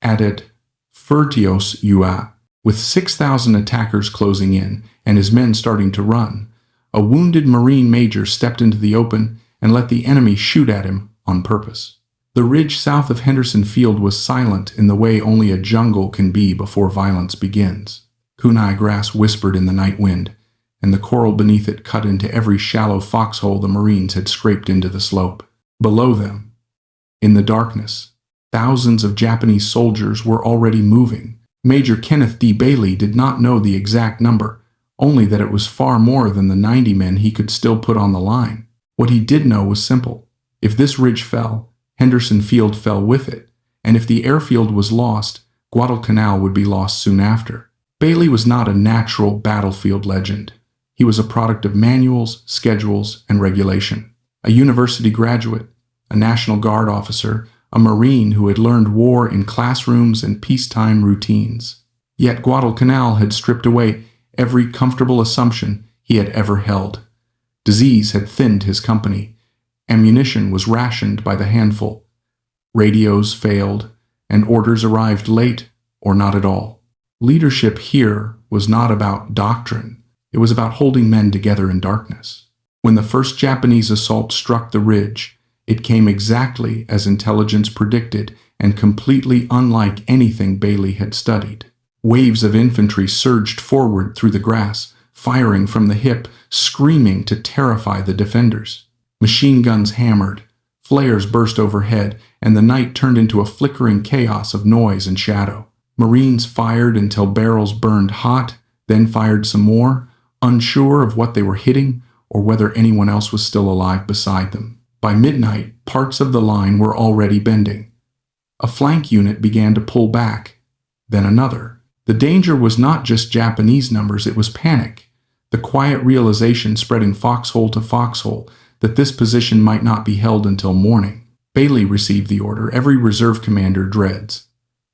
added Furtios ua. With 6,000 attackers closing in and his men starting to run, a wounded Marine major stepped into the open and let the enemy shoot at him on purpose. The ridge south of Henderson Field was silent in the way only a jungle can be before violence begins. Kunai grass whispered in the night wind, and the coral beneath it cut into every shallow foxhole the Marines had scraped into the slope. Below them, in the darkness, thousands of Japanese soldiers were already moving. Major Kenneth D. Bailey did not know the exact number, only that it was far more than the 90 men he could still put on the line. What he did know was simple. If this ridge fell, Henderson Field fell with it, and if the airfield was lost, Guadalcanal would be lost soon after. Bailey was not a natural battlefield legend. He was a product of manuals, schedules, and regulation. A university graduate, a National Guard officer, a Marine who had learned war in classrooms and peacetime routines. Yet Guadalcanal had stripped away every comfortable assumption he had ever held. Disease had thinned his company. Ammunition was rationed by the handful. Radios failed, and orders arrived late or not at all. Leadership here was not about doctrine. It was about holding men together in darkness. When the first Japanese assault struck the ridge, it came exactly as intelligence predicted and completely unlike anything Bailey had studied. Waves of infantry surged forward through the grass, firing from the hip, screaming to terrify the defenders. Machine guns hammered, flares burst overhead, and the night turned into a flickering chaos of noise and shadow. Marines fired until barrels burned hot, then fired some more, unsure of what they were hitting or whether anyone else was still alive beside them. By midnight, parts of the line were already bending. A flank unit began to pull back, then another. The danger was not just Japanese numbers, it was panic. The quiet realization spreading foxhole to foxhole that this position might not be held until morning. Bailey received the order every reserve commander dreads.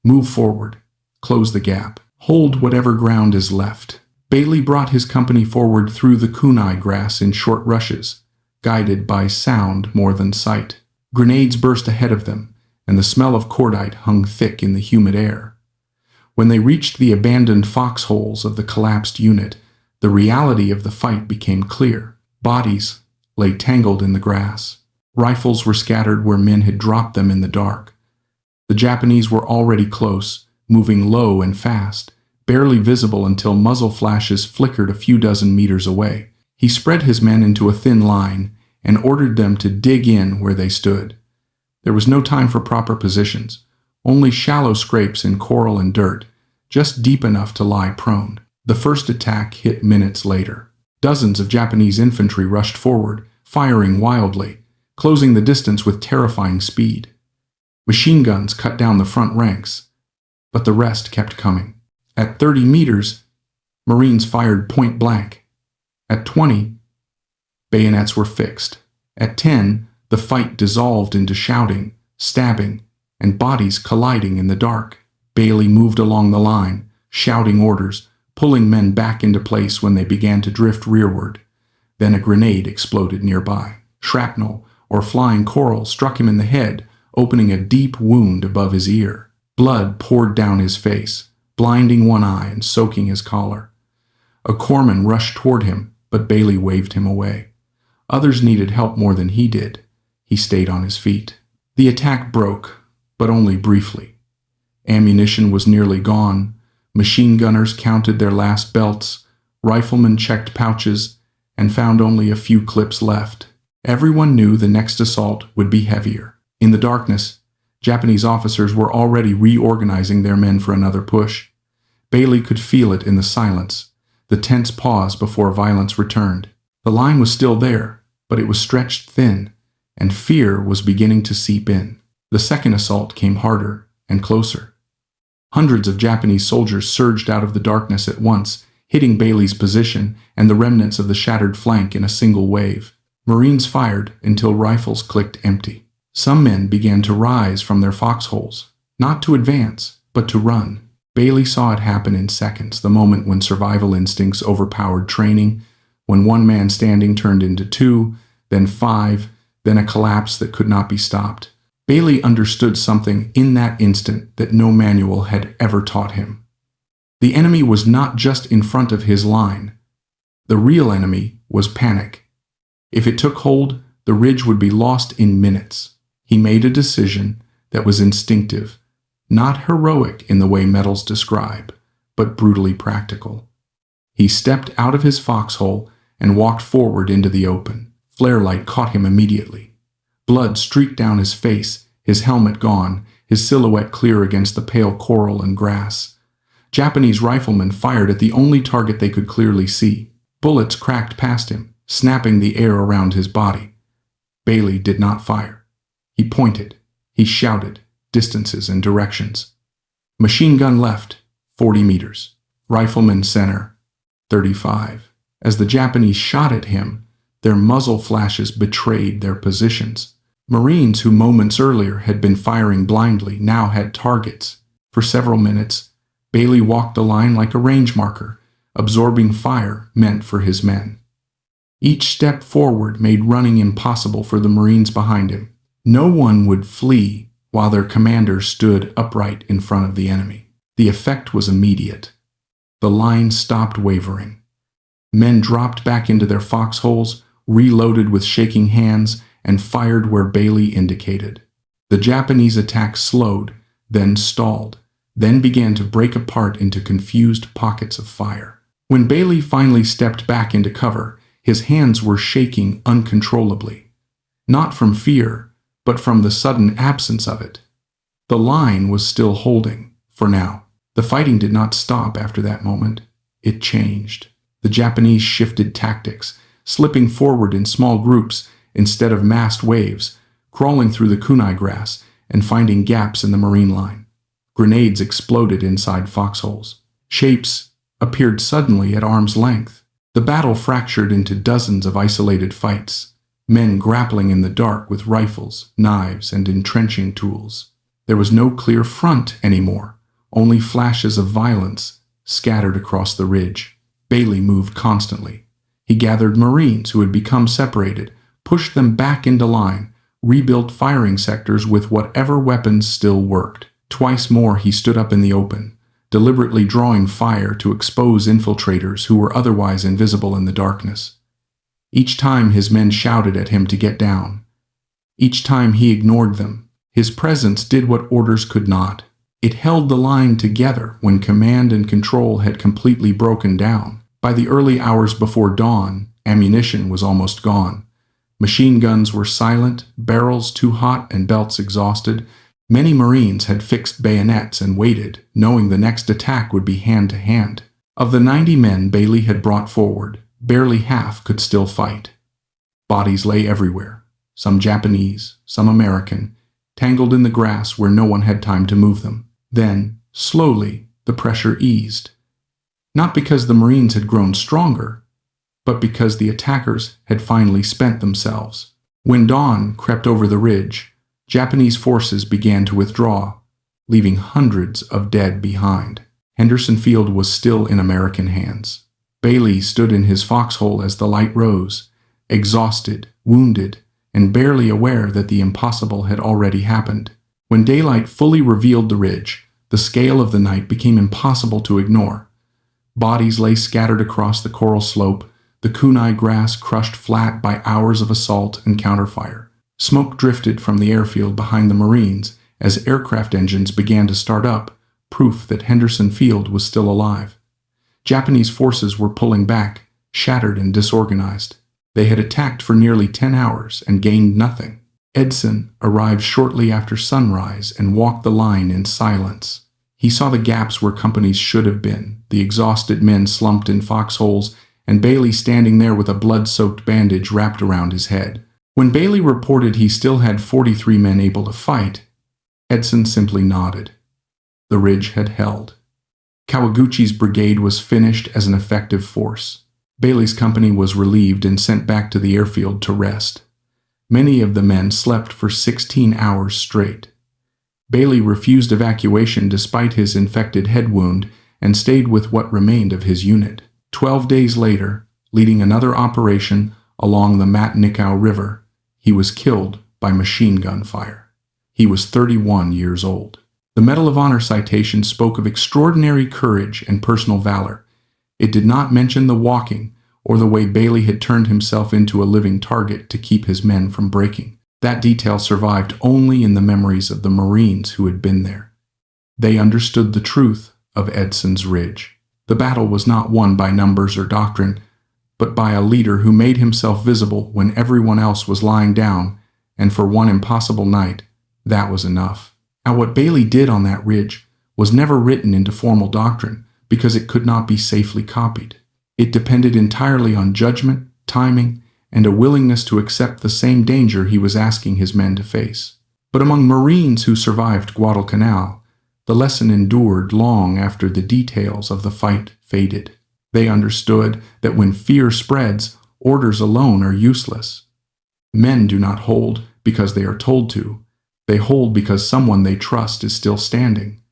Move forward. Close the gap. Hold whatever ground is left. Bailey brought his company forward through the kunai grass in short rushes, guided by sound more than sight. Grenades burst ahead of them, and the smell of cordite hung thick in the humid air. When they reached the abandoned foxholes of the collapsed unit, the reality of the fight became clear. Bodies lay tangled in the grass. Rifles were scattered where men had dropped them in the dark. The Japanese were already close, moving low and fast, barely visible until muzzle flashes flickered a few dozen meters away. He spread his men into a thin line and ordered them to dig in where they stood. There was no time for proper positions, only shallow scrapes in coral and dirt, just deep enough to lie prone. The first attack hit minutes later. Dozens of Japanese infantry rushed forward, firing wildly, closing the distance with terrifying speed. Machine guns cut down the front ranks, but the rest kept coming. At 30 meters, Marines fired point blank. At 20, bayonets were fixed. At 10, the fight dissolved into shouting, stabbing, and bodies colliding in the dark. Bailey moved along the line, shouting orders, pulling men back into place when they began to drift rearward. Then a grenade exploded nearby. Shrapnel, or flying coral, struck him in the head, opening a deep wound above his ear. Blood poured down his face, blinding one eye and soaking his collar. A corpsman rushed toward him, but Bailey waved him away. Others needed help more than he did. He stayed on his feet. The attack broke, but only briefly. Ammunition was nearly gone. Machine gunners counted their last belts. Riflemen checked pouches and found only a few clips left. Everyone knew the next assault would be heavier. In the darkness, Japanese officers were already reorganizing their men for another push. Bailey could feel it in the silence, the tense pause before violence returned. The line was still there, but it was stretched thin, and fear was beginning to seep in. The second assault came harder and closer. Hundreds of Japanese soldiers surged out of the darkness at once, hitting Bailey's position and the remnants of the shattered flank in a single wave. Marines fired until rifles clicked empty. Some men began to rise from their foxholes, not to advance, but to run. Bailey saw it happen in seconds, the moment when survival instincts overpowered training, when one man standing turned into two, then five, then a collapse that could not be stopped. Bailey understood something in that instant that no manual had ever taught him. The enemy was not just in front of his line. The real enemy was panic. If it took hold, the ridge would be lost in minutes. He made a decision that was instinctive, not heroic in the way medals describe, but brutally practical. He stepped out of his foxhole and walked forward into the open. Flare light caught him immediately. Blood streaked down his face, his helmet gone, his silhouette clear against the pale coral and grass. Japanese riflemen fired at the only target they could clearly see. Bullets cracked past him, snapping the air around his body. Bailey did not fire. He pointed. He shouted, distances and directions. Machine gun left, 40 meters. Rifleman center, 35. As the Japanese shot at him, their muzzle flashes betrayed their positions. Marines who moments earlier had been firing blindly now had targets. For several minutes, Bailey walked the line like a range marker, absorbing fire meant for his men. Each step forward made running impossible for the Marines behind him. No one would flee while their commander stood upright in front of the enemy. The effect was immediate. The line stopped wavering. Men dropped back into their foxholes, reloaded with shaking hands, and fired where Bailey indicated. The Japanese attack slowed, then stalled, then began to break apart into confused pockets of fire. When Bailey finally stepped back into cover, his hands were shaking uncontrollably. Not from fear, but from the sudden absence of it. The line was still holding, for now. The fighting did not stop after that moment. It changed. The Japanese shifted tactics, slipping forward in small groups instead of massed waves, crawling through the kunai grass and finding gaps in the Marine line. Grenades exploded inside foxholes. Shapes appeared suddenly at arm's length. The battle fractured into dozens of isolated fights, men grappling in the dark with rifles, knives, and entrenching tools. There was no clear front anymore, only flashes of violence scattered across the ridge. Bailey moved constantly. He gathered Marines who had become separated, pushed them back into line, rebuilt firing sectors with whatever weapons still worked. Twice more he stood up in the open, deliberately drawing fire to expose infiltrators who were otherwise invisible in the darkness. Each time his men shouted at him to get down. Each time he ignored them. His presence did what orders could not. It held the line together when command and control had completely broken down. By the early hours before dawn, ammunition was almost gone. Machine guns were silent, barrels too hot and belts exhausted. Many Marines had fixed bayonets and waited, knowing the next attack would be hand-to-hand. Of the 90 men Bailey had brought forward, barely half could still fight. Bodies lay everywhere, some Japanese, some American, tangled in the grass where no one had time to move them. Then, slowly, the pressure eased. Not because the Marines had grown stronger, but because the attackers had finally spent themselves. When dawn crept over the ridge, Japanese forces began to withdraw, leaving hundreds of dead behind. Henderson Field was still in American hands. Bailey stood in his foxhole as the light rose, exhausted, wounded, and barely aware that the impossible had already happened. When daylight fully revealed the ridge, the scale of the night became impossible to ignore. Bodies lay scattered across the coral slope, the kunai grass crushed flat by hours of assault and counterfire. Smoke drifted from the airfield behind the Marines as aircraft engines began to start up, proof that Henderson Field was still alive. Japanese forces were pulling back, shattered and disorganized. They had attacked for nearly 10 hours and gained nothing. Edson arrived shortly after sunrise and walked the line in silence. He saw the gaps where companies should have been, the exhausted men slumped in foxholes, and Bailey standing there with a blood-soaked bandage wrapped around his head. When Bailey reported he still had 43 men able to fight, Edson simply nodded. The ridge had held. Kawaguchi's brigade was finished as an effective force. Bailey's company was relieved and sent back to the airfield to rest. Many of the men slept for 16 hours straight. Bailey refused evacuation despite his infected head wound and stayed with what remained of his unit. 12 days later, leading another operation along the Matnikau River, he was killed by machine gun fire. He was 31 years old. The Medal of Honor citation spoke of extraordinary courage and personal valor. It did not mention the walking or the way Bailey had turned himself into a living target to keep his men from breaking. That detail survived only in the memories of the Marines who had been there. They understood the truth of Edson's Ridge. The battle was not won by numbers or doctrine, but by a leader who made himself visible when everyone else was lying down, and for one impossible night, that was enough. Now, what Bailey did on that ridge was never written into formal doctrine because it could not be safely copied. It depended entirely on judgment, timing, and a willingness to accept the same danger he was asking his men to face. But among Marines who survived Guadalcanal, the lesson endured long after the details of the fight faded. They understood that when fear spreads, orders alone are useless. Men do not hold because they are told to. They hold because someone they trust is still standing.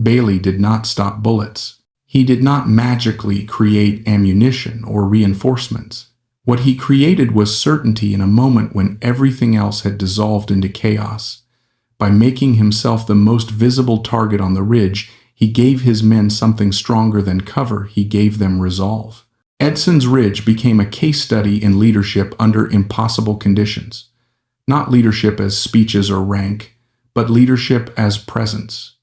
Bailey did not stop bullets. He did not magically create ammunition or reinforcements. What he created was certainty in a moment when everything else had dissolved into chaos. By making himself the most visible target on the ridge, he gave his men something stronger than cover. He gave them resolve. Edson's Ridge became a case study in leadership under impossible conditions. Not leadership as speeches or rank, but leadership as presence.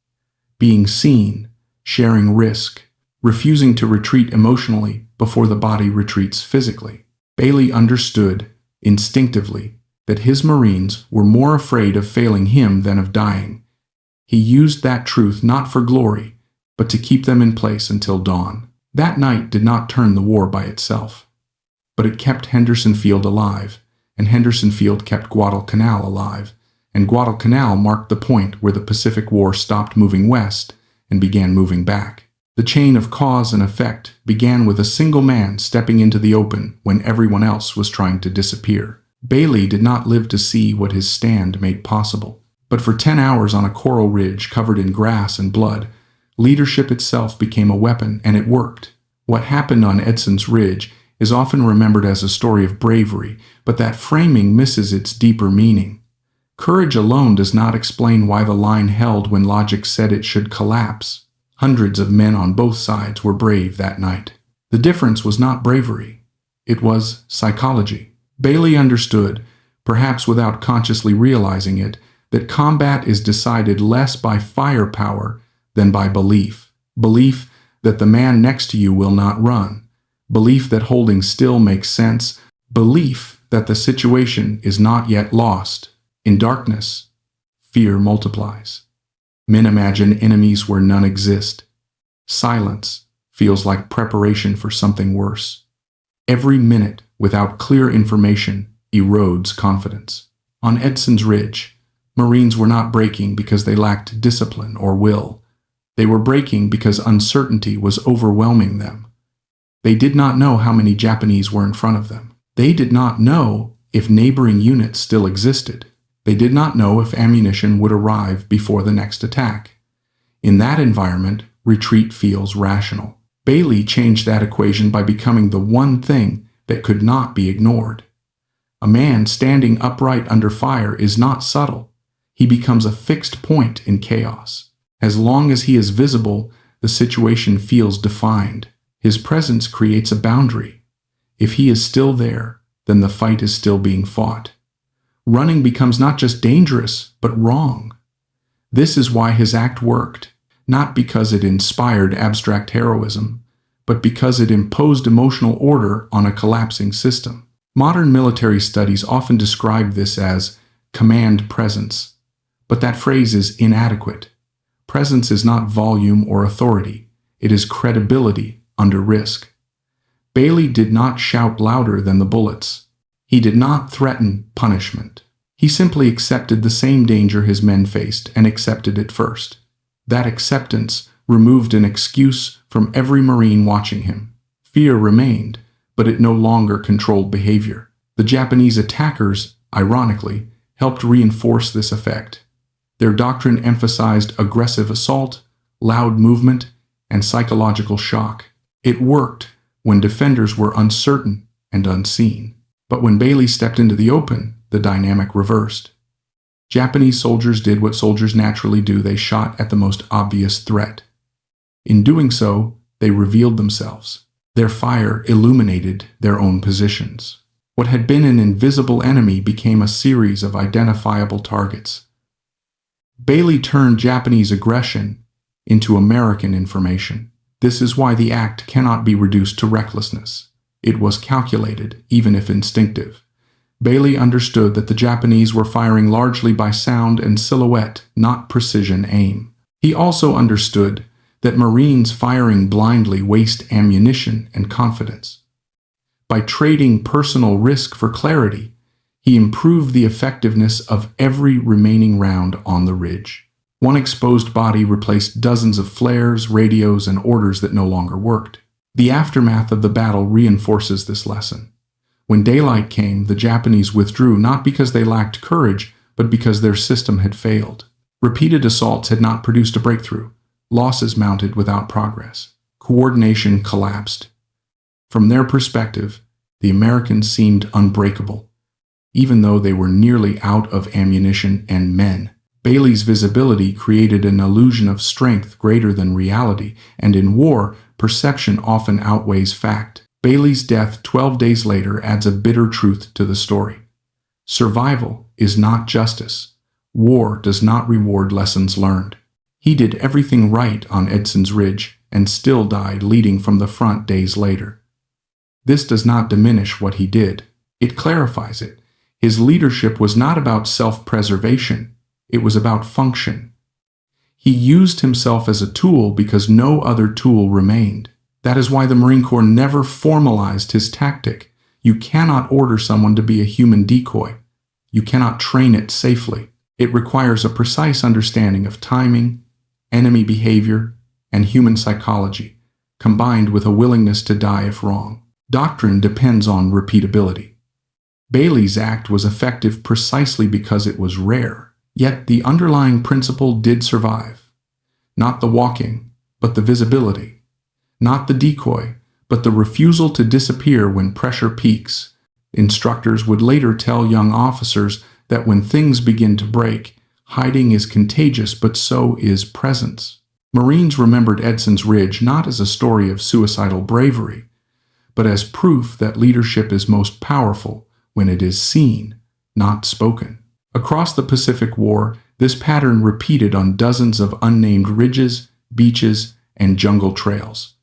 Being seen, sharing risk, refusing to retreat emotionally before the body retreats physically. Bailey understood, instinctively, that his Marines were more afraid of failing him than of dying. He used that truth not for glory, but to keep them in place until dawn. That night did not turn the war by itself, but it kept Henderson Field alive, and Henderson Field kept Guadalcanal alive, and Guadalcanal marked the point where the Pacific War stopped moving west and began moving back. The chain of cause and effect began with a single man stepping into the open when everyone else was trying to disappear. Bailey did not live to see what his stand made possible, but for 10 hours on a coral ridge covered in grass and blood, leadership itself became a weapon, and it worked. What happened on Edson's Ridge is often remembered as a story of bravery, but that framing misses its deeper meaning. Courage alone does not explain why the line held when logic said it should collapse. Hundreds of men on both sides were brave that night. The difference was not bravery. It was psychology. Bailey understood, perhaps without consciously realizing it, that combat is decided less by firepower than by belief. Belief that the man next to you will not run. Belief that holding still makes sense. Belief that the situation is not yet lost. In darkness, fear multiplies. Men imagine enemies where none exist. Silence feels like preparation for something worse. Every minute without clear information erodes confidence. On Edson's Ridge, Marines were not breaking because they lacked discipline or will. They were breaking because uncertainty was overwhelming them. They did not know how many Japanese were in front of them. They did not know if neighboring units still existed. They did not know if ammunition would arrive before the next attack. In that environment, retreat feels rational. Bailey changed that equation by becoming the one thing that could not be ignored. A man standing upright under fire is not subtle. He becomes a fixed point in chaos. As long as he is visible, the situation feels defined. His presence creates a boundary. If he is still there, then the fight is still being fought. Running becomes not just dangerous, but wrong. This is why his act worked, not because it inspired abstract heroism, but because it imposed emotional order on a collapsing system. Modern military studies often describe this as command presence, but that phrase is inadequate. Presence is not volume or authority. It is credibility under risk. Bailey did not shout louder than the bullets. He did not threaten punishment. He simply accepted the same danger his men faced and accepted it first. That acceptance removed an excuse from every Marine watching him. Fear remained, but it no longer controlled behavior. The Japanese attackers, ironically, helped reinforce this effect. Their doctrine emphasized aggressive assault, loud movement, and psychological shock. It worked when defenders were uncertain and unseen. But when Bailey stepped into the open, the dynamic reversed. Japanese soldiers did what soldiers naturally do: they shot at the most obvious threat. In doing so, they revealed themselves. Their fire illuminated their own positions. What had been an invisible enemy became a series of identifiable targets. Bailey turned Japanese aggression into American information. This is why the act cannot be reduced to recklessness. It was calculated, even if instinctive. Bailey understood that the Japanese were firing largely by sound and silhouette, not precision aim. He also understood that Marines firing blindly waste ammunition and confidence. By trading personal risk for clarity, he improved the effectiveness of every remaining round on the ridge. One exposed body replaced dozens of flares, radios, and orders that no longer worked. The aftermath of the battle reinforces this lesson. When daylight came, the Japanese withdrew not because they lacked courage, but because their system had failed. Repeated assaults had not produced a breakthrough. Losses mounted without progress. Coordination collapsed. From their perspective, the Americans seemed unbreakable, even though they were nearly out of ammunition and men. Bailey's visibility created an illusion of strength greater than reality, and in war, perception often outweighs fact. Bailey's death 12 days later adds a bitter truth to the story. Survival is not justice. War does not reward lessons learned. He did everything right on Edson's Ridge and still died leading from the front days later. This does not diminish what he did. It clarifies it. His leadership was not about self-preservation. It was about function. He used himself as a tool because no other tool remained. That is why the Marine Corps never formalized his tactic. You cannot order someone to be a human decoy. You cannot train it safely. It requires a precise understanding of timing, enemy behavior, and human psychology, combined with a willingness to die if wrong. Doctrine depends on repeatability. Bailey's act was effective precisely because it was rare, yet the underlying principle did survive. Not the walking, but the visibility. Not the decoy, but the refusal to disappear when pressure peaks. Instructors would later tell young officers that when things begin to break, hiding is contagious, but so is presence. Marines remembered Edson's Ridge not as a story of suicidal bravery, but as proof that leadership is most powerful when it is seen, not spoken. Across the Pacific War, this pattern repeated on dozens of unnamed ridges, beaches, and jungle trails.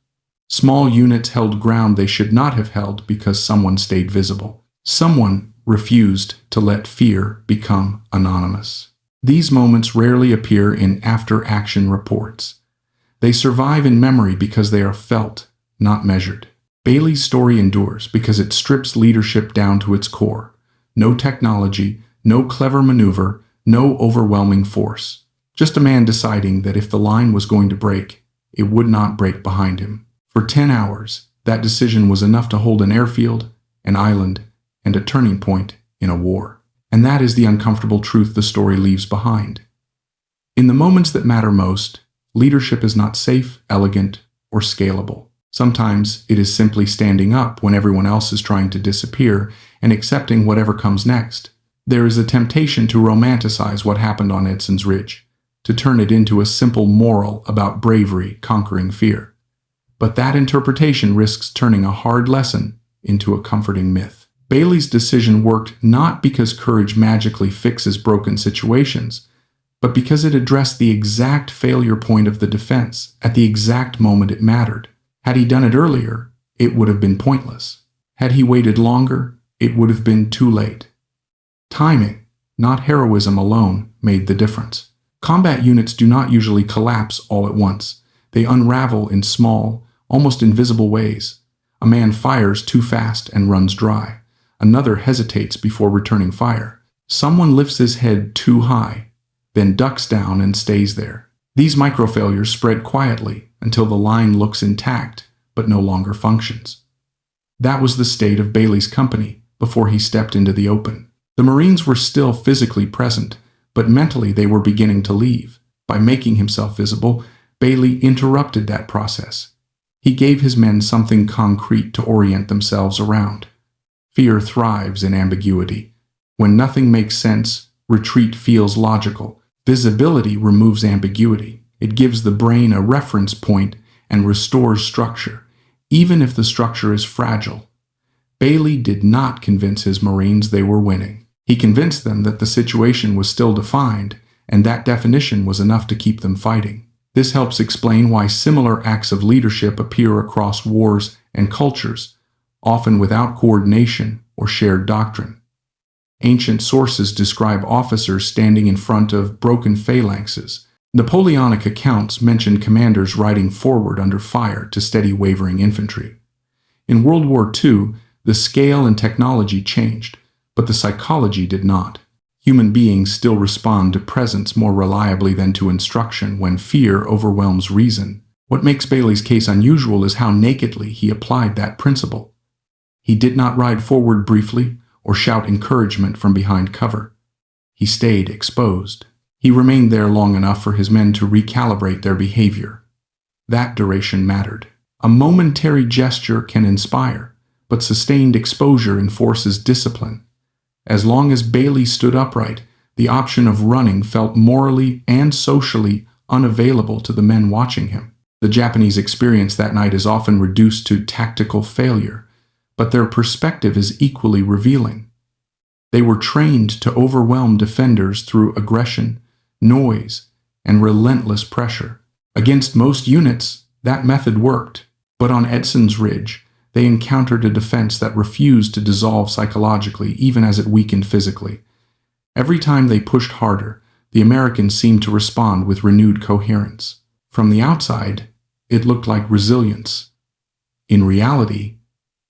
Small units held ground they should not have held because someone stayed visible. Someone refused to let fear become anonymous. These moments rarely appear in after-action reports. They survive in memory because they are felt, not measured. Bailey's story endures because it strips leadership down to its core. No technology, no clever maneuver, no overwhelming force. Just a man deciding that if the line was going to break, it would not break behind him. For 10 hours, that decision was enough to hold an airfield, an island, and a turning point in a war. And that is the uncomfortable truth the story leaves behind. In the moments that matter most, leadership is not safe, elegant, or scalable. Sometimes it is simply standing up when everyone else is trying to disappear and accepting whatever comes next. There is a temptation to romanticize what happened on Edson's Ridge, to turn it into a simple moral about bravery conquering fear. But that interpretation risks turning a hard lesson into a comforting myth. Bailey's decision worked not because courage magically fixes broken situations, but because it addressed the exact failure point of the defense at the exact moment it mattered. Had he done it earlier, it would have been pointless. Had he waited longer, it would have been too late. Timing, not heroism alone, made the difference. Combat units do not usually collapse all at once. They unravel in small, almost invisible ways. A man fires too fast and runs dry. Another hesitates before returning fire. Someone lifts his head too high, then ducks down and stays there. These microfailures spread quietly until the line looks intact but no longer functions. That was the state of Bailey's company before he stepped into the open. The Marines were still physically present, but mentally they were beginning to leave. By making himself visible, Bailey interrupted that process. He gave his men something concrete to orient themselves around. Fear thrives in ambiguity. When nothing makes sense, Retreat feels logical. Visibility removes ambiguity. It gives the brain a reference point and restores structure, even if the structure is fragile. Bailey did not convince his Marines they were winning. He convinced them that the situation was still defined, and that definition was enough to keep them fighting. This helps explain why similar acts of leadership appear across wars and cultures, often without coordination or shared doctrine. Ancient sources describe officers standing in front of broken phalanxes. Napoleonic accounts mention commanders riding forward under fire to steady wavering infantry. In World War II, the scale and technology changed, but the psychology did not. Human beings still respond to presence more reliably than to instruction when fear overwhelms reason. What makes Bailey's case unusual is how nakedly he applied that principle. He did not ride forward briefly or shout encouragement from behind cover. He stayed exposed. He remained there long enough for his men to recalibrate their behavior. That duration mattered. A momentary gesture can inspire, but sustained exposure enforces discipline. As long as Bailey stood upright, the option of running felt morally and socially unavailable to the men watching him. The Japanese experience that night is often reduced to tactical failure, but their perspective is equally revealing. They were trained to overwhelm defenders through aggression, noise, and relentless pressure. Against most units, that method worked, but on Edson's Ridge, they encountered a defense that refused to dissolve psychologically even as it weakened physically. Every time they pushed harder, the Americans seemed to respond with renewed coherence. From the outside, it looked like resilience. In reality,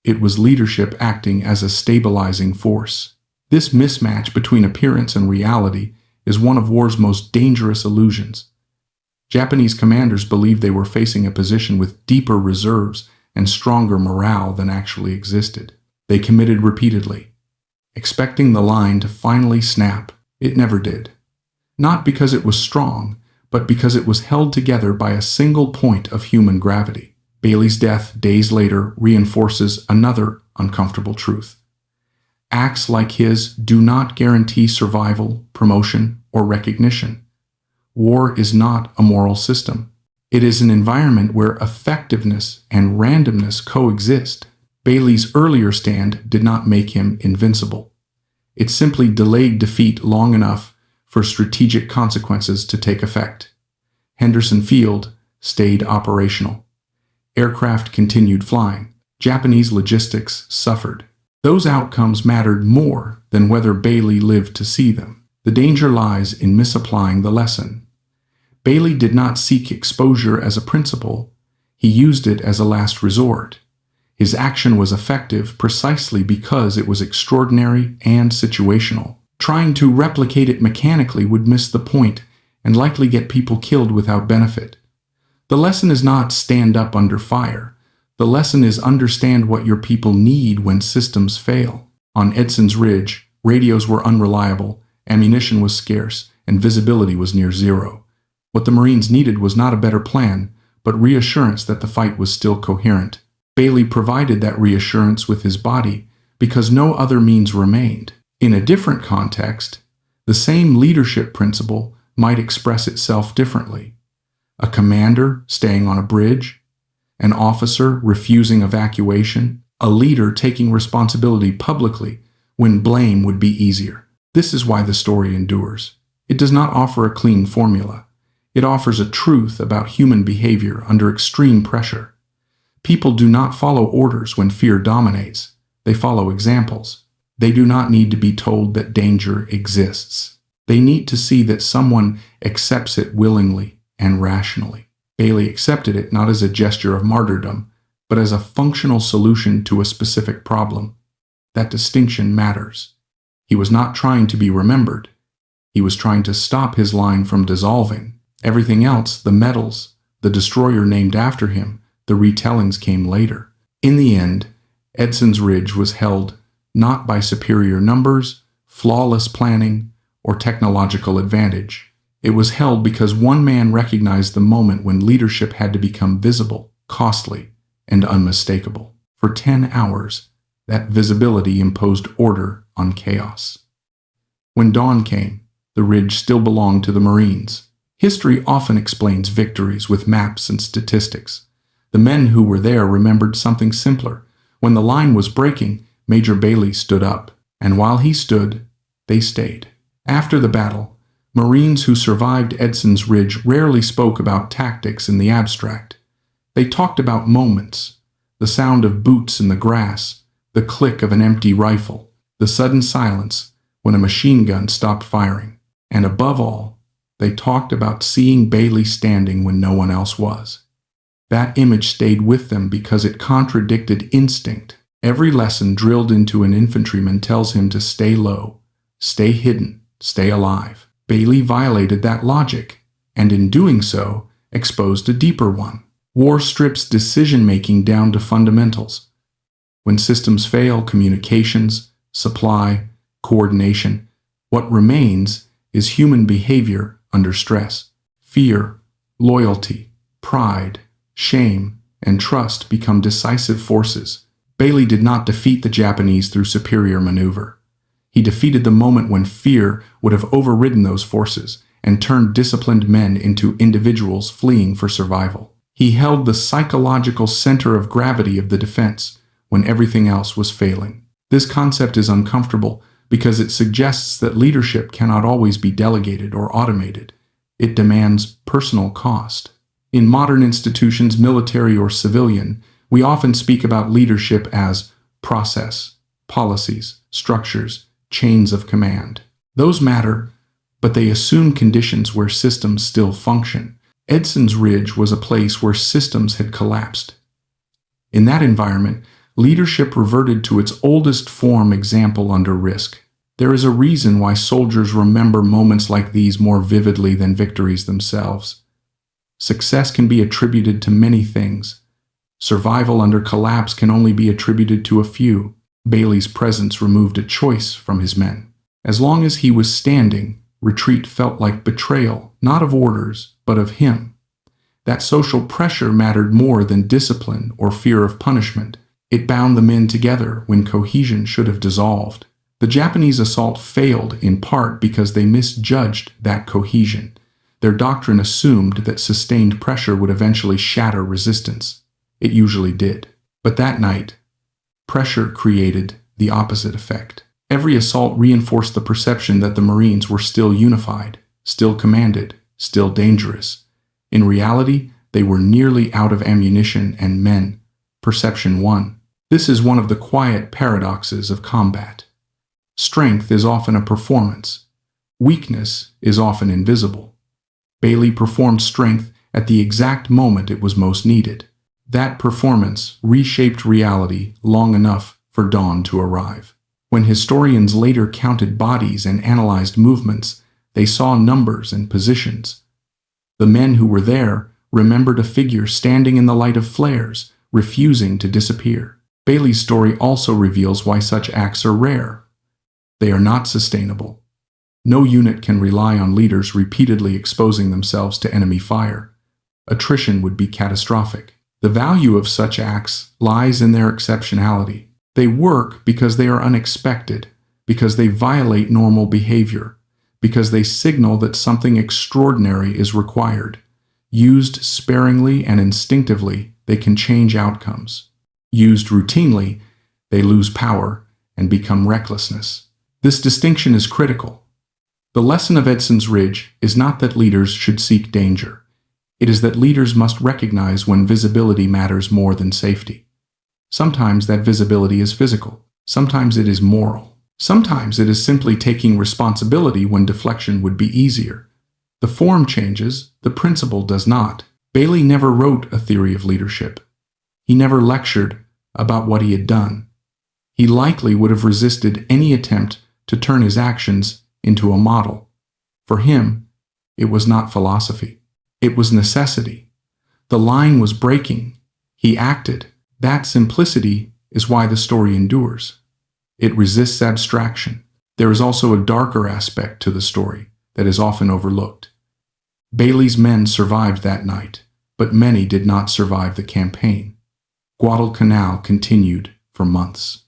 it was leadership acting as a stabilizing force. This mismatch between appearance and reality is one of war's most dangerous illusions. Japanese commanders believed they were facing a position with deeper reserves and stronger morale than actually existed. They committed repeatedly, expecting the line to finally snap. It never did. Not because it was strong, but because it was held together by a single point of human gravity. Bailey's death days later reinforces another uncomfortable truth. Acts like his do not guarantee survival, promotion, or recognition. War is not a moral system. It is an environment where effectiveness and randomness coexist. Bailey's earlier stand did not make him invincible. It simply delayed defeat long enough for strategic consequences to take effect. Henderson Field stayed operational. Aircraft continued flying. Japanese logistics suffered. Those outcomes mattered more than whether Bailey lived to see them. The danger lies in misapplying the lesson. Bailey did not seek exposure as a principle. He used it as a last resort. His action was effective precisely because it was extraordinary and situational. Trying to replicate it mechanically would miss the point and likely get people killed without benefit. The lesson is not stand up under fire. The lesson is understand what your people need when systems fail. On Edson's Ridge, radios were unreliable, ammunition was scarce, and visibility was near zero. What the Marines needed was not a better plan, but reassurance that the fight was still coherent. Bailey provided that reassurance with his body because no other means remained. In a different context, the same leadership principle might express itself differently. A commander staying on a bridge, an officer refusing evacuation, a leader taking responsibility publicly when blame would be easier. This is why the story endures. It does not offer a clean formula. It offers a truth about human behavior under extreme pressure. People do not follow orders when fear dominates. They follow examples. They do not need to be told that danger exists. They need to see that someone accepts it willingly and rationally. Bailey accepted it not as a gesture of martyrdom, but as a functional solution to a specific problem. That distinction matters. He was not trying to be remembered. He was trying to stop his line from dissolving. Everything else, the medals, the destroyer named after him, the retellings came later. In the end, Edson's Ridge was held not by superior numbers, flawless planning, or technological advantage. It was held because one man recognized the moment when leadership had to become visible, costly, and unmistakable. For 10 hours, that visibility imposed order on chaos. When dawn came, The ridge still belonged to the Marines. History often explains victories with maps and statistics. The men who were there remembered something simpler. When the line was breaking, Major Bailey stood up, and while he stood, they stayed. After the battle, Marines who survived Edson's Ridge rarely spoke about tactics in the abstract. They talked about moments, the sound of boots in the grass, the click of an empty rifle, the sudden silence when a machine gun stopped firing, and above all, they talked about seeing Bailey standing when no one else was. That image stayed with them because it contradicted instinct. Every lesson drilled into an infantryman tells him to stay low, stay hidden, stay alive. Bailey violated that logic, and in doing so, exposed a deeper one. War strips decision-making down to fundamentals. When systems fail, communications, supply, coordination, what remains is human behavior under stress. Fear, loyalty, pride, shame, and trust become decisive forces. Bailey did not defeat the Japanese through superior maneuver. He defeated the moment when fear would have overridden those forces and turned disciplined men into individuals fleeing for survival. He held the psychological center of gravity of the defense when everything else was failing. This concept is uncomfortable because it suggests that leadership cannot always be delegated or automated. It demands personal cost. In modern institutions, military or civilian, we often speak about leadership as process, policies, structures, chains of command. Those matter, but they assume conditions where systems still function. Edson's Ridge was a place where systems had collapsed. In that environment, leadership reverted to its oldest form: example under risk. There is a reason why soldiers remember moments like these more vividly than victories themselves. Success can be attributed to many things. Survival under collapse can only be attributed to a few. Bailey's presence removed a choice from his men. As long as he was standing, retreat felt like betrayal, not of orders, but of him. That social pressure mattered more than discipline or fear of punishment. It bound the men together when cohesion should have dissolved. The Japanese assault failed in part because they misjudged that cohesion. Their doctrine assumed that sustained pressure would eventually shatter resistance. It usually did. But that night, pressure created the opposite effect. Every assault reinforced the perception that the Marines were still unified, still commanded, still dangerous. In reality, they were nearly out of ammunition and men. Perception won. This is one of the quiet paradoxes of combat. Strength is often a performance. Weakness is often invisible. Bailey performed strength at the exact moment it was most needed. That performance reshaped reality long enough for dawn to arrive. When historians later counted bodies and analyzed movements, they saw numbers and positions. The men who were there remembered a figure standing in the light of flares, refusing to disappear. Bailey's story also reveals why such acts are rare. They are not sustainable. No unit can rely on leaders repeatedly exposing themselves to enemy fire. Attrition would be catastrophic. The value of such acts lies in their exceptionality. They work because they are unexpected, because they violate normal behavior, because they signal that something extraordinary is required. Used sparingly and instinctively, they can change outcomes. Used routinely, they lose power and become recklessness. This distinction is critical. The lesson of Edson's Ridge is not that leaders should seek danger. It is that leaders must recognize when visibility matters more than safety. Sometimes that visibility is physical. Sometimes it is moral. Sometimes it is simply taking responsibility when deflection would be easier. The form changes, the principle does not. Bailey never wrote a theory of leadership. He never lectured about what he had done. He likely would have resisted any attempt to turn his actions into a model. For him, it was not philosophy. It was necessity. The line was breaking. He acted. That simplicity is why the story endures. It resists abstraction. There is also a darker aspect to the story that is often overlooked. Bailey's men survived that night, but many did not survive the campaign. Guadalcanal continued for months.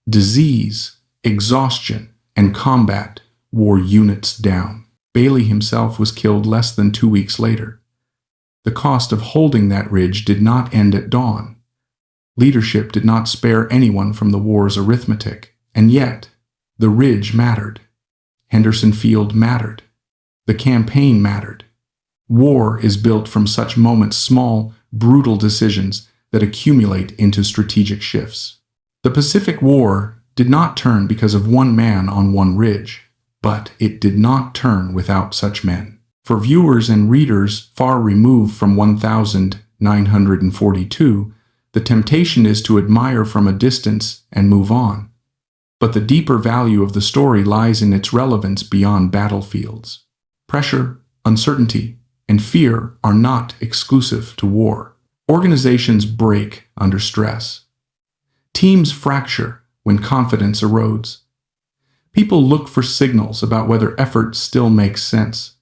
Disease, exhaustion, and combat wore units down. Bailey himself was killed less than 2 weeks later. The cost of holding that ridge did not end at dawn. Leadership did not spare anyone from the war's arithmetic, and yet, the ridge mattered. Henderson Field mattered. The campaign mattered. War is built from such moments, small, brutal decisions that accumulate into strategic shifts. The Pacific War did not turn because of one man on one ridge, but it did not turn without such men. For viewers and readers far removed from 1942, the temptation is to admire from a distance and move on. But the deeper value of the story lies in its relevance beyond battlefields. Pressure, uncertainty, and fear are not exclusive to war. Organizations break under stress. Teams fracture when confidence erodes. People look for signals about whether effort still makes sense.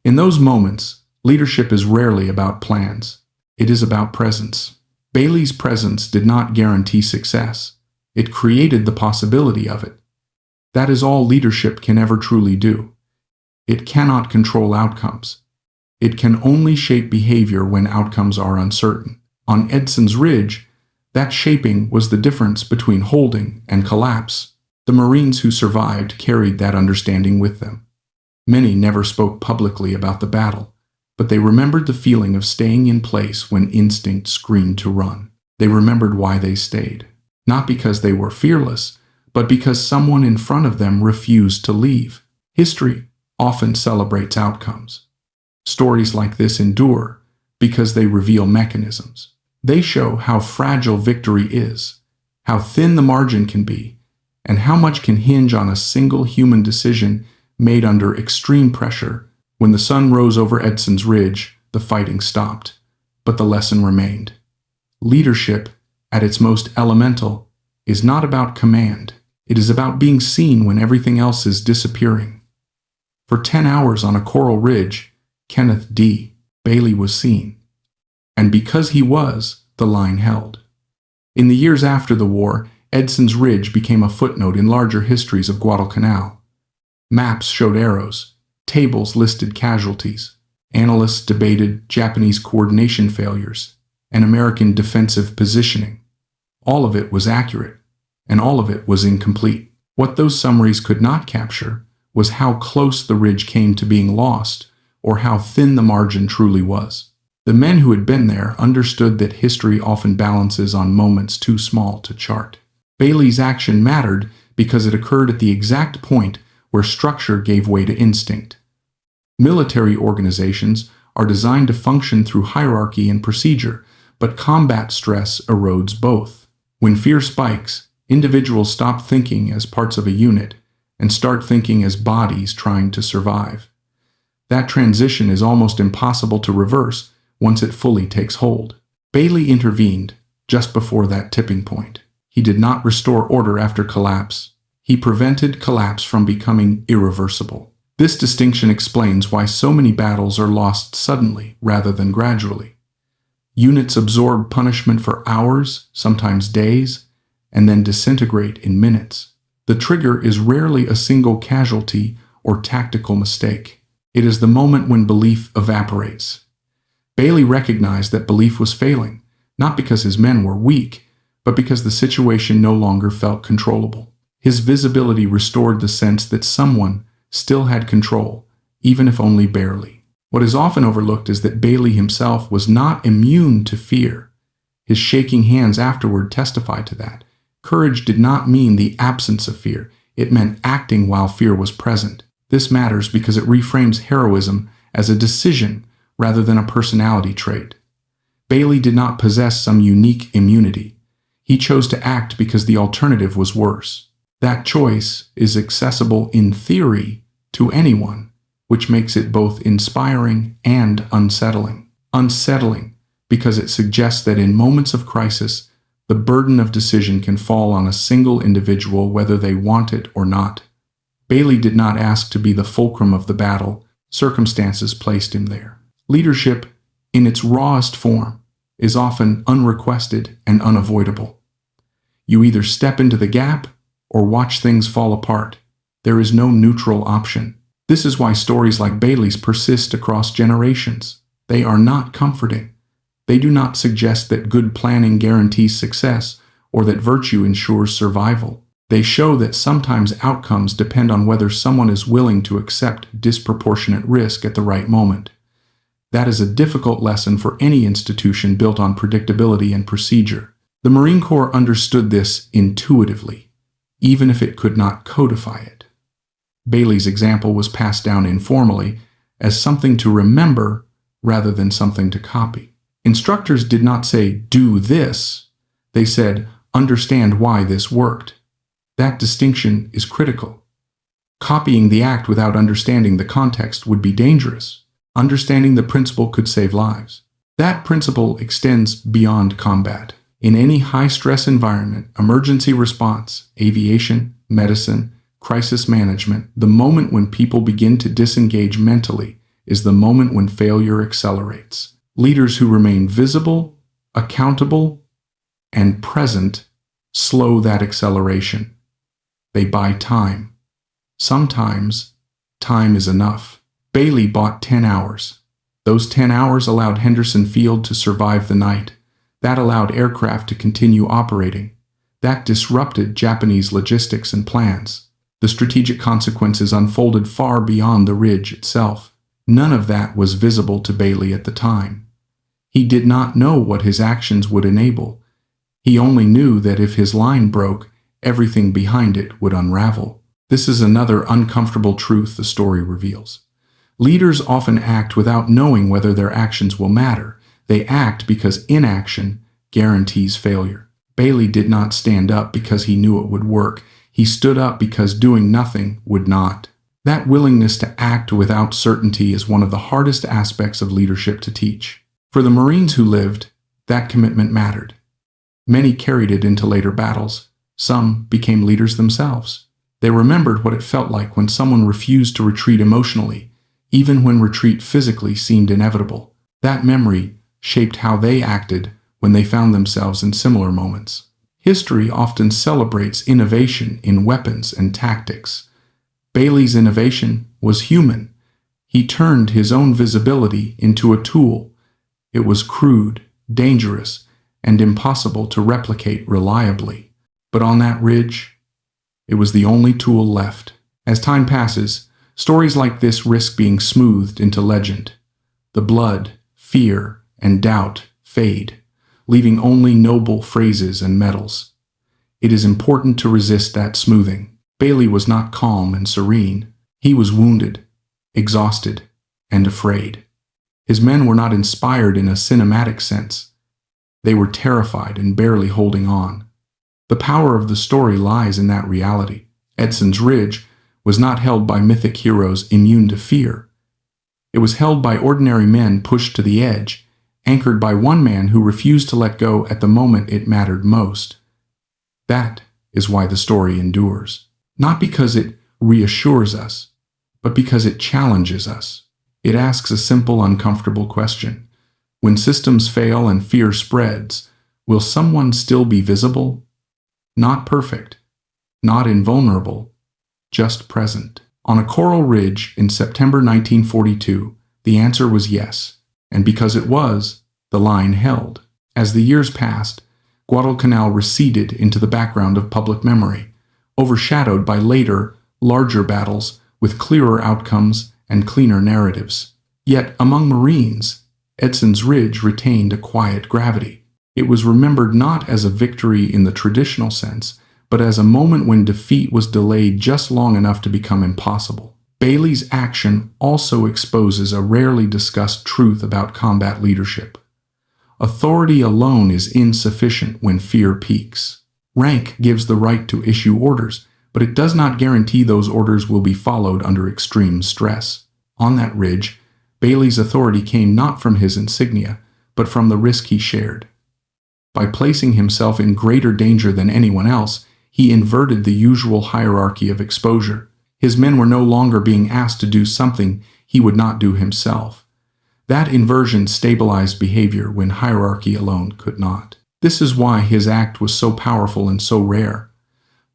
In those moments, leadership is rarely about plans. It is about presence. Bailey's presence did not guarantee success. It created the possibility of it. That is all leadership can ever truly do. It cannot control outcomes. It can only shape behavior when outcomes are uncertain. On Edson's Ridge, that shaping was the difference between holding and collapse. The Marines who survived carried that understanding with them. Many never spoke publicly about the battle, but they remembered the feeling of staying in place when instinct screamed to run. They remembered why they stayed. Not because they were fearless, but because someone in front of them refused to leave. History often celebrates outcomes. Stories like this endure because they reveal mechanisms. They show how fragile victory is, how thin the margin can be, and how much can hinge on a single human decision made under extreme pressure. When the sun rose over Edson's Ridge, the fighting stopped, but the lesson remained. Leadership, at its most elemental, is not about command. It is about being seen when everything else is disappearing. For 10 hours on a coral ridge, Kenneth D. Bailey was seen. And because he was, the line held. In the years after the war, Edson's Ridge became a footnote in larger histories of Guadalcanal. Maps showed arrows. Tables listed casualties. Analysts debated Japanese coordination failures and American defensive positioning. All of it was accurate, and all of it was incomplete. What those summaries could not capture was how close the ridge came to being lost, or how thin the margin truly was. The men who had been there understood that history often balances on moments too small to chart. Bailey's action mattered because it occurred at the exact point where structure gave way to instinct. Military organizations are designed to function through hierarchy and procedure, but combat stress erodes both. When fear spikes, individuals stop thinking as parts of a unit and start thinking as bodies trying to survive. That transition is almost impossible to reverse once it fully takes hold. Bailey intervened just before that tipping point. He did not restore order after collapse. He prevented collapse from becoming irreversible. This distinction explains why so many battles are lost suddenly rather than gradually. Units absorb punishment for hours, sometimes days, and then disintegrate in minutes. The trigger is rarely a single casualty or tactical mistake. It is the moment when belief evaporates. Bailey recognized that belief was failing, not because his men were weak, but because the situation no longer felt controllable. His visibility restored the sense that someone still had control, even if only barely. What is often overlooked is that Bailey himself was not immune to fear. His shaking hands afterward testify to that. Courage did not mean the absence of fear. It meant acting while fear was present. This matters because it reframes heroism as a decision rather than a personality trait. Bailey did not possess some unique immunity. He chose to act because the alternative was worse. That choice is accessible in theory to anyone, which makes it both inspiring and unsettling. Unsettling because it suggests that in moments of crisis, the burden of decision can fall on a single individual whether they want it or not. Bailey did not ask to be the fulcrum of the battle. Circumstances placed him there. Leadership, in its rawest form, is often unrequested and unavoidable. You either step into the gap or watch things fall apart. There is no neutral option. This is why stories like Bailey's persist across generations. They are not comforting. They do not suggest that good planning guarantees success or that virtue ensures survival. They show that sometimes outcomes depend on whether someone is willing to accept disproportionate risk at the right moment. That is a difficult lesson for any institution built on predictability and procedure. The Marine Corps understood this intuitively, even if it could not codify it. Bailey's example was passed down informally as something to remember rather than something to copy. Instructors did not say, "Do this." They said, "Understand why this worked." That distinction is critical. Copying the act without understanding the context would be dangerous. Understanding the principle could save lives. That principle extends beyond combat. In any high-stress environment, emergency response, aviation, medicine, crisis management, the moment when people begin to disengage mentally is the moment when failure accelerates. Leaders who remain visible, accountable, and present slow that acceleration. They buy time. Sometimes, time is enough. Bailey bought 10 hours. Those 10 hours allowed Henderson Field to survive the night. That allowed aircraft to continue operating. That disrupted Japanese logistics and plans. The strategic consequences unfolded far beyond the ridge itself. None of that was visible to Bailey at the time. He did not know what his actions would enable. He only knew that if his line broke, everything behind it would unravel. This is another uncomfortable truth the story reveals. Leaders often act without knowing whether their actions will matter. They act because inaction guarantees failure. Bailey did not stand up because he knew it would work. He stood up because doing nothing would not. That willingness to act without certainty is one of the hardest aspects of leadership to teach. For the Marines who lived, that commitment mattered. Many carried it into later battles. Some became leaders themselves. They remembered what it felt like when someone refused to retreat emotionally, even when retreat physically seemed inevitable. That memory shaped how they acted when they found themselves in similar moments. History often celebrates innovation in weapons and tactics. Bailey's innovation was human. He turned his own visibility into a tool. It was crude, dangerous, and impossible to replicate reliably. But on that ridge, it was the only tool left. As time passes, stories like this risk being smoothed into legend. The blood, fear, and doubt fade, leaving only noble phrases and medals. It is important to resist that smoothing. Bailey was not calm and serene. He was wounded, exhausted, and afraid. His men were not inspired in a cinematic sense. They were terrified and barely holding on. The power of the story lies in that reality. Edson's Ridge was not held by mythic heroes immune to fear. It was held by ordinary men pushed to the edge, anchored by one man who refused to let go at the moment it mattered most. That is why the story endures. Not because it reassures us, but because it challenges us. It asks a simple, uncomfortable question. When systems fail and fear spreads, will someone still be visible? Not perfect, not invulnerable, just present. On a coral ridge in September 1942, the answer was yes, and because it was, the line held. As the years passed, Guadalcanal receded into the background of public memory, overshadowed by later, larger battles with clearer outcomes and cleaner narratives. Yet, among Marines, Edson's Ridge retained a quiet gravity. It was remembered not as a victory in the traditional sense, but as a moment when defeat was delayed just long enough to become impossible. Bailey's action also exposes a rarely discussed truth about combat leadership. Authority alone is insufficient when fear peaks. Rank gives the right to issue orders, but it does not guarantee those orders will be followed under extreme stress. On that ridge, Bailey's authority came not from his insignia, but from the risk he shared. By placing himself in greater danger than anyone else, he inverted the usual hierarchy of exposure. His men were no longer being asked to do something he would not do himself. That inversion stabilized behavior when hierarchy alone could not. This is why his act was so powerful and so rare.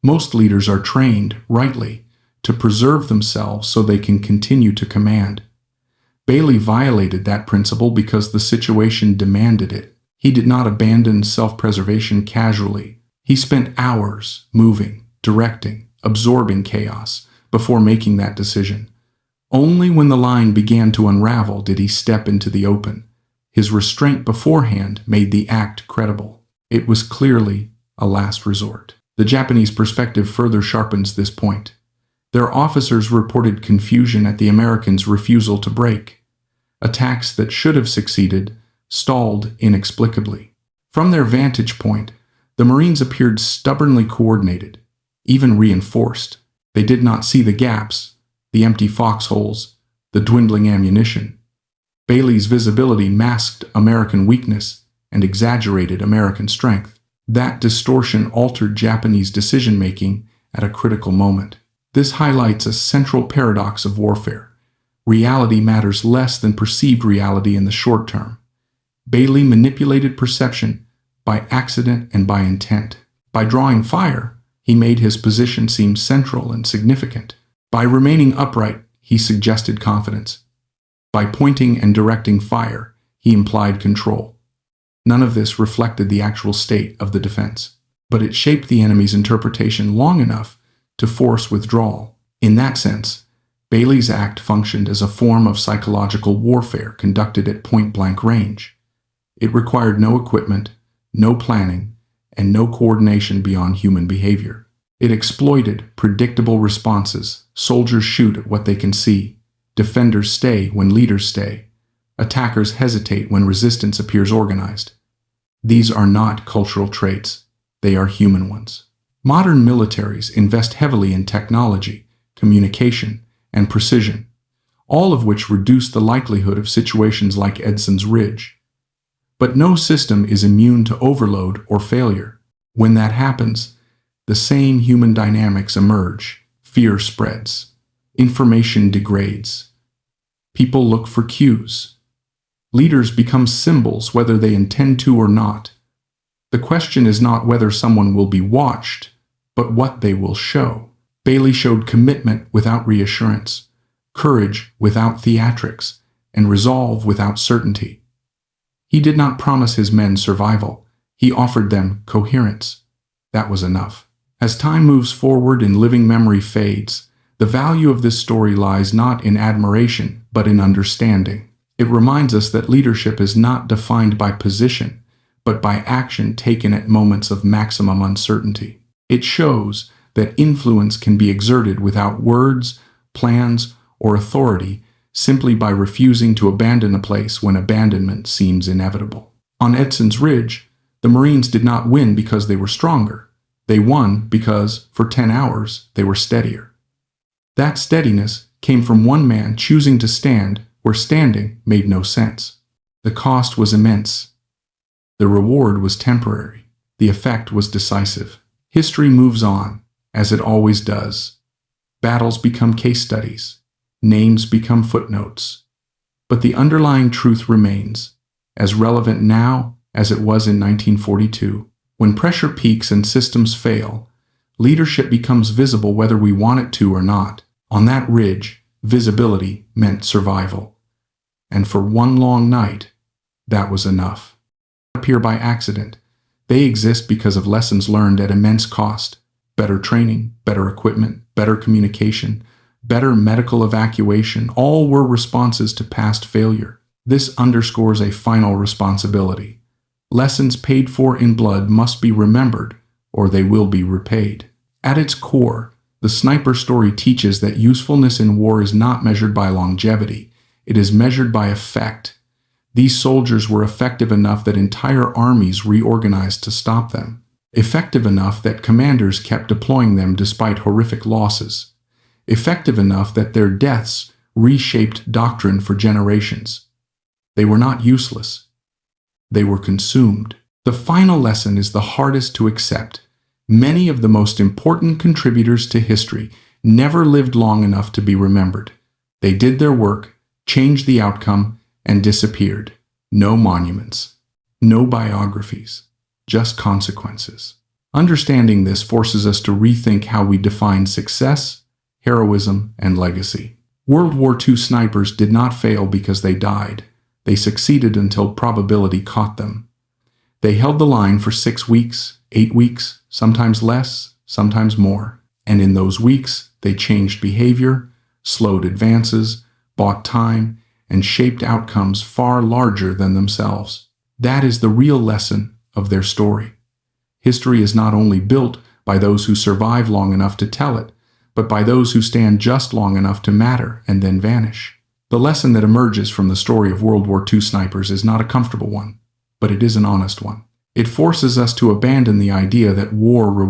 Most leaders are trained, rightly, to preserve themselves so they can continue to command. Bailey violated that principle because the situation demanded it. He did not abandon self-preservation casually. He spent hours moving, directing, absorbing chaos before making that decision. Only when the line began to unravel did he step into the open. His restraint beforehand made the act credible. It was clearly a last resort. The Japanese perspective further sharpens this point. Their officers reported confusion at the Americans' refusal to break. Attacks that should have succeeded stalled inexplicably. From their vantage point, the Marines appeared stubbornly coordinated, even reinforced. They did not see the gaps, the empty foxholes, the dwindling ammunition. Bailey's visibility masked American weakness and exaggerated American strength. That distortion altered Japanese decision-making at a critical moment. This highlights a central paradox of warfare. Reality matters less than perceived reality in the short term. Bailey manipulated perception by accident and by intent. By drawing fire, he made his position seem central and significant. By remaining upright, he suggested confidence. By pointing and directing fire, he implied control. None of this reflected the actual state of the defense, but it shaped the enemy's interpretation long enough to force withdrawal. In that sense, Bailey's act functioned as a form of psychological warfare conducted at point-blank range. It required no equipment, no planning, and no coordination beyond human behavior. It exploited predictable responses. Soldiers shoot at what they can see. Defenders stay when leaders stay. Attackers hesitate when resistance appears organized. These are not cultural traits. They are human ones. Modern militaries invest heavily in technology, communication, and precision, all of which reduce the likelihood of situations like Edson's Ridge. But no system is immune to overload or failure. When that happens, the same human dynamics emerge. Fear spreads. Information degrades. People look for cues. Leaders become symbols whether they intend to or not. The question is not whether someone will be watched, but what they will show. Bailey showed commitment without reassurance, courage without theatrics, and resolve without certainty. He did not promise his men survival. He offered them coherence. That was enough. As time moves forward and living memory fades, the value of this story lies not in admiration, but in understanding. It reminds us that leadership is not defined by position, but by action taken at moments of maximum uncertainty. It shows that influence can be exerted without words, plans, or authority, simply by refusing to abandon a place when abandonment seems inevitable. On Edson's Ridge, the Marines did not win because they were stronger. They won because, for 10 hours, they were steadier. That steadiness came from one man choosing to stand where standing made no sense. The cost was immense. The reward was temporary. The effect was decisive. History moves on, as it always does. Battles become case studies. Names become footnotes. But the underlying truth remains, as relevant now as it was in 1942. When pressure peaks and systems fail, leadership becomes visible whether we want it to or not. On that ridge, visibility meant survival. And for one long night, that was enough. They don't appear by accident. They exist because of lessons learned at immense cost. Better training, better equipment, better communication, better medical evacuation, all were responses to past failure. This underscores a final responsibility. Lessons paid for in blood must be remembered, or they will be repaid. At its core, the sniper story teaches that usefulness in war is not measured by longevity. It is measured by effect. These soldiers were effective enough that entire armies reorganized to stop them. Effective enough that commanders kept deploying them despite horrific losses. Effective enough that their deaths reshaped doctrine for generations. They were not useless. They were consumed. The final lesson is the hardest to accept. Many of the most important contributors to history never lived long enough to be remembered. They did their work, changed the outcome, and disappeared. No monuments. No biographies. Just consequences. Understanding this forces us to rethink how we define success heroism, and legacy. World War II snipers did not fail because they died. They succeeded until probability caught them. They held the line for 6 weeks, 8 weeks, sometimes less, sometimes more. And in those weeks, they changed behavior, slowed advances, bought time, and shaped outcomes far larger than themselves. That is the real lesson of their story. History is not only built by those who survive long enough to tell it, but by those who stand just long enough to matter and then vanish. The lesson that emerges from the story of World War II snipers is not a comfortable one, but it is an honest one. It forces us to abandon the idea that war rewards